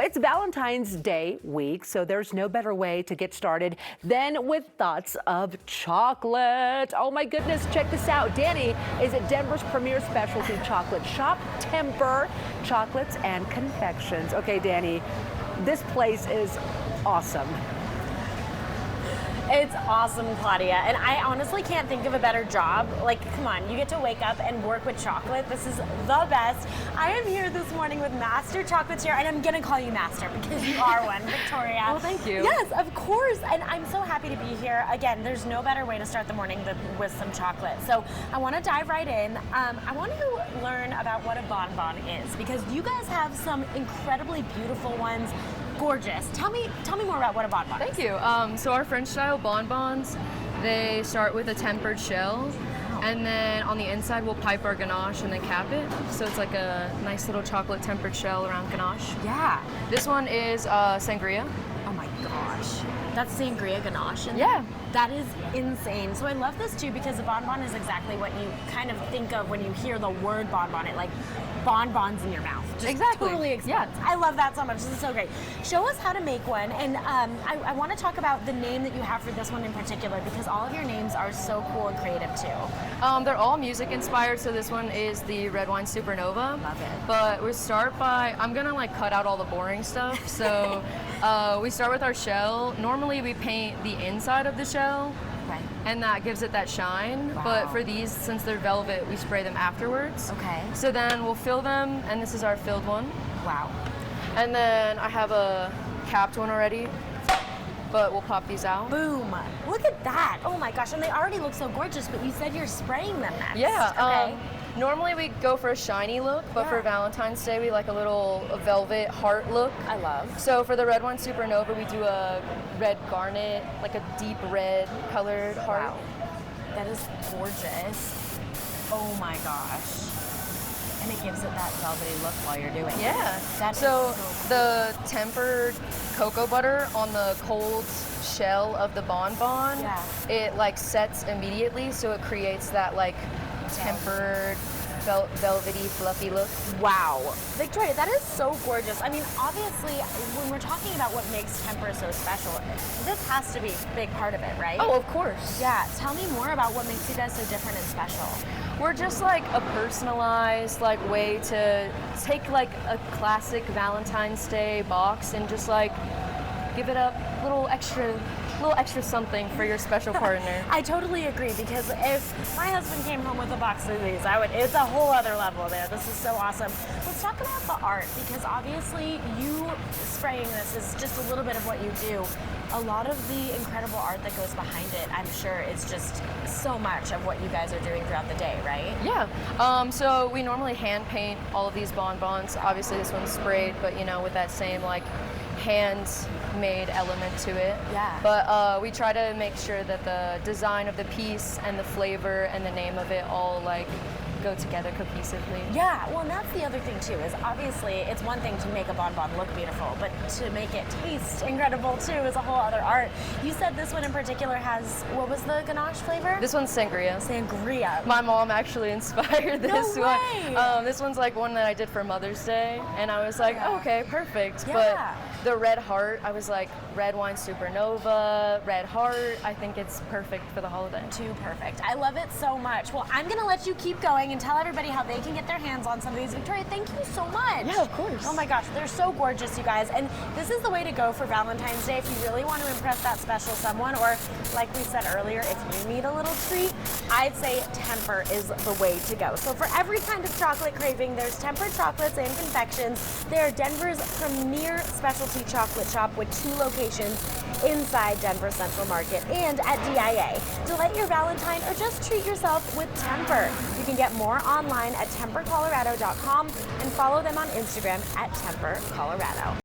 It's Valentine's Day week, so there's no better way to get started than with thoughts of chocolate. Oh my goodness, check this out. Danny is at Denver's premier specialty chocolate shop, Temper Chocolates and Confections. Okay, Danny, this place is awesome. It's awesome, Claudia, and I honestly can't think of a better job. Like, come on, you get to wake up and work with chocolate. This is the best. I am here this morning with Master Chocolatier, and I'm gonna call you Master because you are one, Victoria. Well, thank you. Yes, of course, and I'm so happy to be here. Again, there's no better way to start the morning than with some chocolate. So I wanna dive right in. I want to learn about what a bonbon is because you guys have some incredibly beautiful ones. Gorgeous. Tell me more about what a bonbon is. Thank you. So our French style bonbons, they start with a tempered shell, and then on the inside we'll pipe our ganache and then cap it. So it's like a nice little chocolate tempered shell around ganache. Yeah. This one is sangria. Oh my gosh. That's sangria ganache. Yeah. That is insane. So I love this too because a bonbon is exactly what you kind of think of when you hear the word bonbon. It like bonbons in your mouth. Just Exactly. Totally expands. Yeah. I love that so much. This is so great. Show us how to make one. And I want to talk about the name that you have for this one in particular because all of your names are so cool and creative too. They're all music inspired. So this one is the Red Wine Supernova. Love it. But we start by, I'm gonna like cut out all the boring stuff. So we start with our shell. Normally we paint the inside of the shell. Okay. And that gives it that shine. Wow. But for these, since they're velvet, we spray them afterwards. Okay. So then we'll fill them, and this is our filled one. Wow. And then I have a capped one already, but we'll pop these out. Boom. Look at that. Oh my gosh. And they already look so gorgeous, but you said you're spraying them next. Yeah. Okay. Normally we go for a shiny look, but for Valentine's Day we like a little velvet heart look. I love. So for the Red Wine Supernova, we do a red garnet, like a deep red colored heart. Wow. That is gorgeous. Oh my gosh. And it gives it that velvety look while you're doing it. Yeah. That So is so cool. the tempered cocoa butter on the cold shell of the bonbon, it like sets immediately, so it creates that like tempered, velvety, fluffy look. Wow. Victoria, that is so gorgeous. I mean, obviously, when we're talking about what makes Temper so special, this has to be a big part of it, right? Oh, of course. Yeah. Tell me more about what makes you guys so different and special. We're just like a personalized like way to take like a classic Valentine's Day box and just like give it a little extra something for your special partner. I totally agree because if my husband came home with a box of these, it's a whole other level there. This is so awesome. Let's talk about the art because obviously you spraying this is just a little bit of what you do. A lot of the incredible art that goes behind it, I'm sure, is just so much of what you guys are doing throughout the day, right? Yeah. So we normally hand paint all of these bonbons. Obviously this one's sprayed, but you know, with that same like hand-made element to it. Yeah. But we try to make sure that the design of the piece and the flavor and the name of it all like go together cohesively. Yeah, well, and that's the other thing too, is obviously it's one thing to make a bonbon look beautiful, but to make it taste incredible too is a whole other art. You said this one in particular has, what was the ganache flavor? This one's sangria. Sangria. My mom actually inspired this No way. one. This one's like one that I did for Mother's Day, and I was like, oh, okay, perfect. Yeah. But the red heart, I was like, Red Wine Supernova, red heart, I think it's perfect for the holiday. Too perfect. I love it so much. Well, I'm going to let you keep going and tell everybody how they can get their hands on some of these. Victoria, thank you so much. Yeah, of course. Oh my gosh, they're so gorgeous, you guys. And this is the way to go for Valentine's Day if you really want to impress that special someone, or like we said earlier, if you need a little treat, I'd say Temper is the way to go. So for every kind of chocolate craving, there's Temper Chocolates and Confections. They're Denver's premier specialty chocolate shop with 2 locations inside Denver Central Market and at DIA. Delight your Valentine or just treat yourself with Temper. You can get more online at tempercolorado.com and follow them on Instagram at tempercolorado.